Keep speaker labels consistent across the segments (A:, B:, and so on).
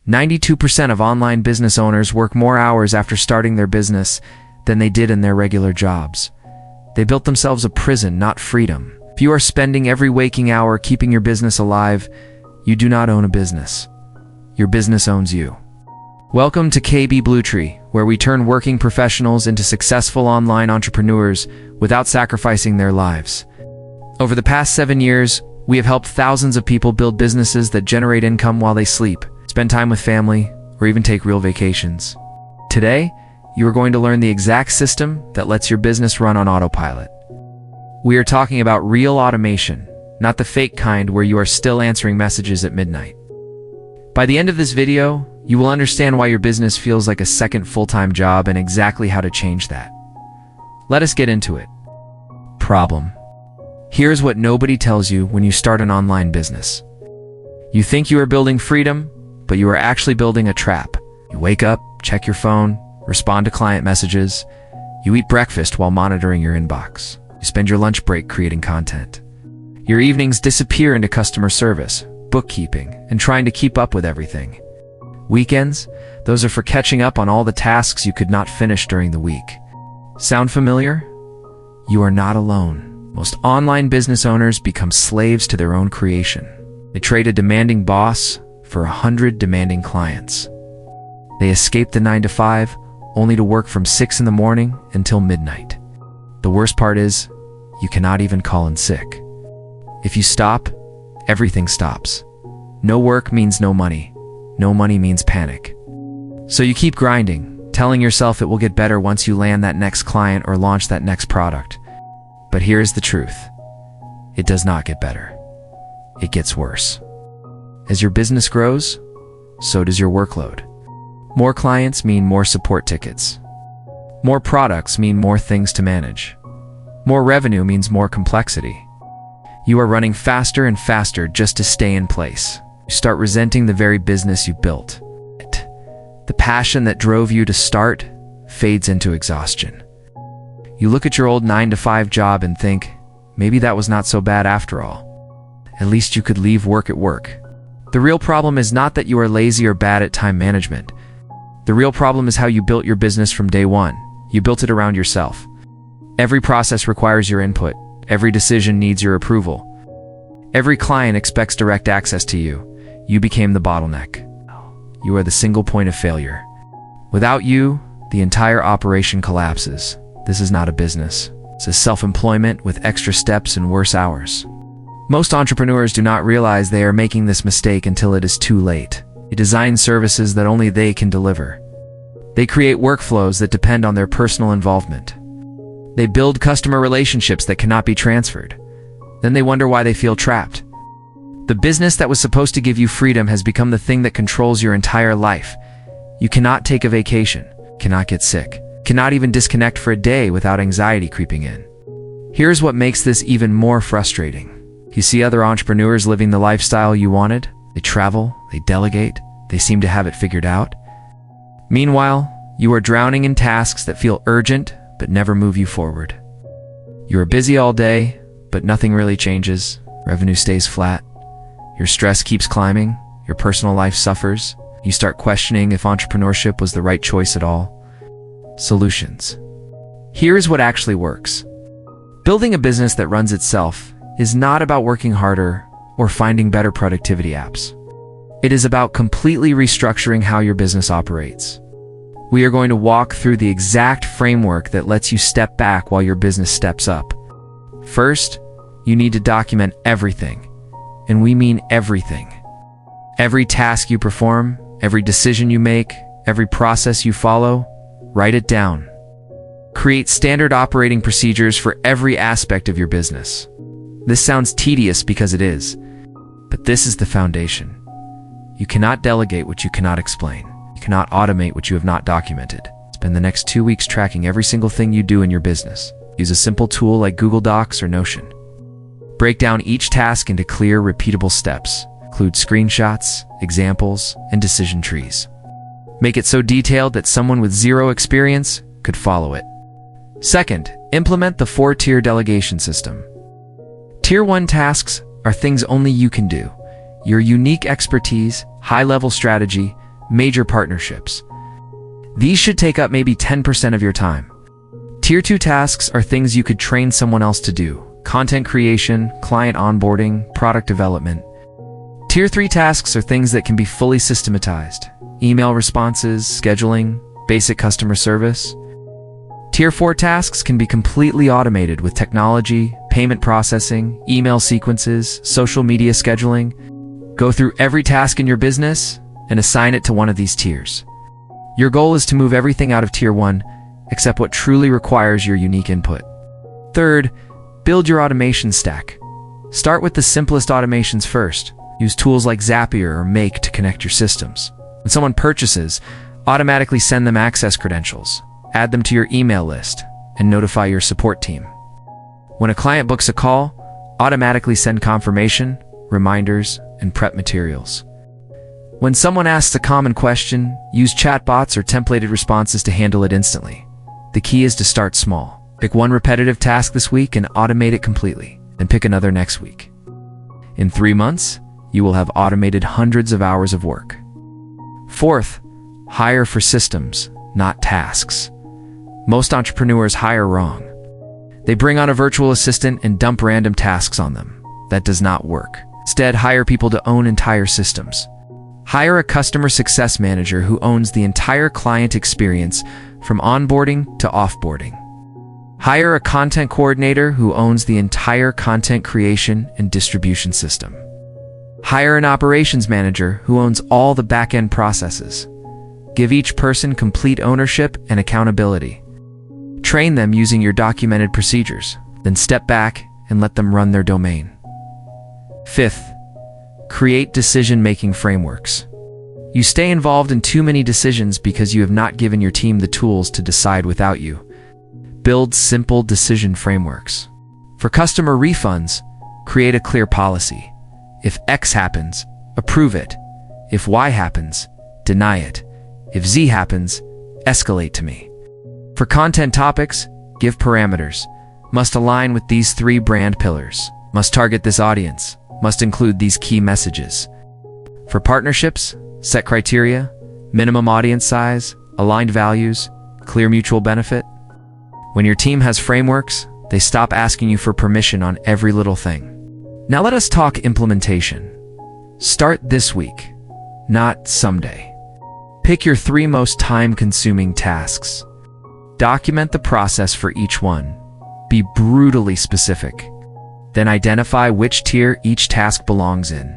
A: 92% of online business owners work more hours after starting their business than they did in their regular jobs. They built themselves a prison, not freedom. If you are spending every waking hour keeping your business alive, you do not own a business. Your business owns you. Welcome to KB Bluetree, where we turn working professionals into successful online entrepreneurs without sacrificing their lives. Over the past 7 years, we have helped thousands of people build businesses that generate income while they sleep, spend time with family, or even take real vacations. Today, you are going to learn the exact system that lets your business run on autopilot. We are talking about real automation, not the fake kind where you are still answering messages at midnight. By the end of this video, you will understand why your business feels like a second full-time job and exactly how to change that. Let us get into it. Problem. Here's what nobody tells you when you start an online business. You think you are building freedom, but you are actually building a trap. You wake up, check your phone, respond to client messages. You eat breakfast while monitoring your inbox. You spend your lunch break creating content. Your evenings disappear into customer service, bookkeeping, and trying to keep up with everything. Weekends, those are for catching up on all the tasks you could not finish during the week. Sound familiar? You are not alone. Most online business owners become slaves to their own creation. They trade a demanding boss for 100 demanding clients. They escape the 9-to-5 only to work from 6 in the morning until midnight. The worst part is, you cannot even call in sick. If you stop, everything stops. No work means no money. No money means panic. So you keep grinding, telling yourself it will get better once you land that next client or launch that next product. But here's the truth. It does not get better. It gets worse. As your business grows, so does your workload. More clients mean more support tickets. More products mean more things to manage. More revenue means more complexity. You are running faster and faster just to stay in place. You start resenting the very business you built. The passion that drove you to start fades into exhaustion. You look at your old 9-to-5 job and think, maybe that was not so bad after all. At least you could leave work at work. The real problem is not that you are lazy or bad at time management. The real problem is how you built your business from day one. You built it around yourself. Every process requires your input. Every decision needs your approval. Every client expects direct access to you. You became the bottleneck. You are the single point of failure. Without you, the entire operation collapses. This is not a business. It's a self-employment with extra steps and worse hours. Most entrepreneurs do not realize they are making this mistake until it is too late. They design services that only they can deliver. They create workflows that depend on their personal involvement. They build customer relationships that cannot be transferred. Then they wonder why they feel trapped. The business that was supposed to give you freedom has become the thing that controls your entire life. You cannot take a vacation, cannot get sick, cannot even disconnect for a day without anxiety creeping in. Here's what makes this even more frustrating. You see other entrepreneurs living the lifestyle you wanted. They travel, they delegate, they seem to have it figured out. Meanwhile, you are drowning in tasks that feel urgent but never move you forward. You are busy all day, but nothing really changes. Revenue stays flat. Your stress keeps climbing. Your personal life suffers. You start questioning if entrepreneurship was the right choice at all. Solutions. Here's what actually works. Building a business that runs itself is not about working harder or finding better productivity apps. It is about completely restructuring how your business operates. We are going to walk through the exact framework that lets you step back while your business steps up. First, you need to document everything. And we mean everything. Every task you perform, every decision you make, every process you follow, write it down. Create standard operating procedures for every aspect of your business. This sounds tedious because it is, but this is the foundation. You cannot delegate what you cannot explain. You cannot automate what you have not documented. Spend the next 2 weeks tracking every single thing you do in your business. Use a simple tool like Google Docs or Notion. Break down each task into clear, repeatable steps. Include screenshots, examples, and decision trees. Make it so detailed that someone with zero experience could follow it. Second, implement the 4-tier delegation system. Tier 1 tasks are things only you can do. Your unique expertise, high-level strategy, major partnerships. These should take up maybe 10% of your time. Tier 2 tasks are things you could train someone else to do: content creation, client onboarding, product development. Tier 3 tasks are things that can be fully systematized: email responses, scheduling, basic customer service. Tier 4 tasks can be completely automated with technology, payment processing, email sequences, social media scheduling. Go through every task in your business and assign it to one of these tiers. Your goal is to move everything out of Tier 1 except what truly requires your unique input. Third, build your automation stack. Start with the simplest automations first. Use tools like Zapier or Make to connect your systems. When someone purchases, automatically send them access credentials, add them to your email list, and notify your support team. When a client books a call, automatically send confirmation, reminders, and prep materials. When someone asks a common question, use chatbots or templated responses to handle it instantly. The key is to start small. Pick one repetitive task this week and automate it completely, then pick another next week. In 3 months, you will have automated hundreds of hours of work. Fourth, hire for systems, not tasks. Most entrepreneurs hire wrong. They bring on a virtual assistant and dump random tasks on them. That does not work. Instead, hire people to own entire systems. Hire a customer success manager who owns the entire client experience from onboarding to offboarding. Hire a content coordinator who owns the entire content creation and distribution system. Hire an operations manager who owns all the back-end processes. Give each person complete ownership and accountability. Train them using your documented procedures, then step back and let them run their domain. Fifth, create decision-making frameworks. You stay involved in too many decisions because you have not given your team the tools to decide without you. Build simple decision frameworks. For customer refunds, create a clear policy. If X happens, approve it. If Y happens, deny it. If Z happens, escalate to me. For content topics, give parameters. Must align with these 3 brand pillars. Must target this audience. Must include these key messages. For partnerships, set criteria, minimum audience size, aligned values, clear mutual benefit. When your team has frameworks, they stop asking you for permission on every little thing. Now let us talk implementation. Start this week, not someday. Pick your 3 most time-consuming tasks. Document the process for each one. Be brutally specific. Then identify which tier each task belongs in.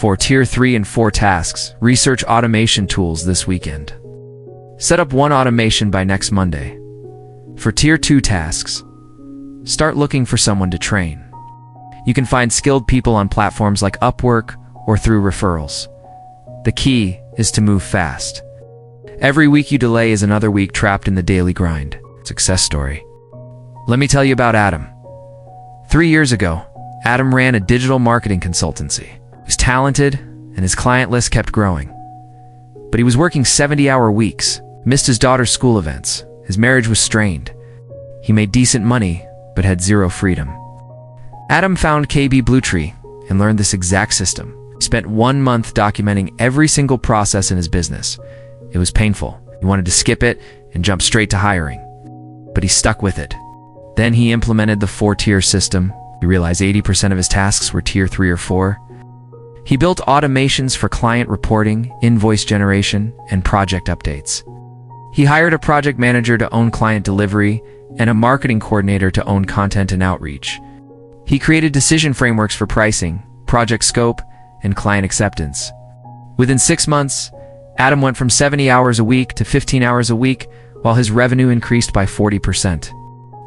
A: For Tier 3 and 4 tasks, research automation tools this weekend. Set up one automation by next Monday. For Tier 2 tasks, start looking for someone to train. You can find skilled people on platforms like Upwork or through referrals. The key is to move fast. Every week you delay is another week trapped in the daily grind. Success story. Let me tell you about Adam. 3 years ago, Adam ran a digital marketing consultancy. He was talented, and his client list kept growing. But he was working 70-hour weeks, missed his daughter's school events, his marriage was strained. He made decent money, but had zero freedom. Adam found KB Bluetree and learned this exact system. He spent 1 month documenting every single process in his business. It was painful. He wanted to skip it and jump straight to hiring. But he stuck with it. Then he implemented the 4-tier system. He realized 80% of his tasks were Tier 3 or 4. He built automations for client reporting, invoice generation, and project updates. He hired a project manager to own client delivery and a marketing coordinator to own content and outreach. He created decision frameworks for pricing, project scope, and client acceptance. Within 6 months, Adam went from 70 hours a week to 15 hours a week, while his revenue increased by 40%.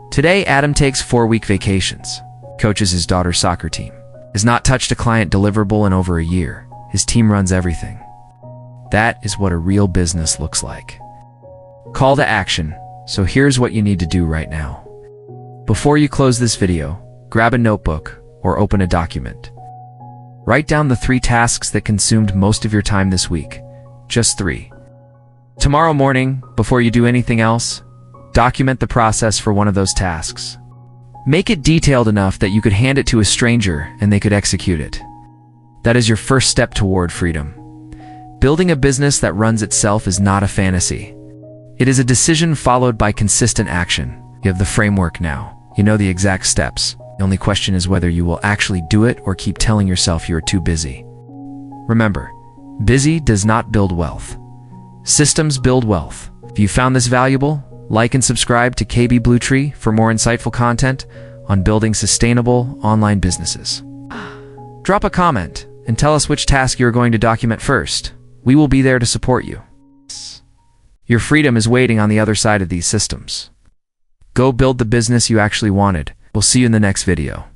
A: Today, Adam takes 4-week vacations, coaches his daughter's soccer team, has not touched a client deliverable in over a year. His team runs everything. That is what a real business looks like. Call to action. So here's what you need to do right now. Before you close this video, grab a notebook or open a document. Write down the 3 tasks that consumed most of your time this week. Just 3. Tomorrow morning, before you do anything else, document the process for one of those tasks. Make it detailed enough that you could hand it to a stranger and they could execute it. That is your first step toward freedom. Building a business that runs itself is not a fantasy. It is a decision followed by consistent action. You have the framework now. You know the exact steps. The only question is whether you will actually do it or keep telling yourself you are too busy. Remember, busy does not build wealth. Systems build wealth. If you found this valuable, like and subscribe to KB Blue Tree for more insightful content on building sustainable online businesses. Drop a comment and tell us which task you're going to document first. We will be there to support you. Your freedom is waiting on the other side of these systems. Go build the business you actually wanted. We'll see you in the next video.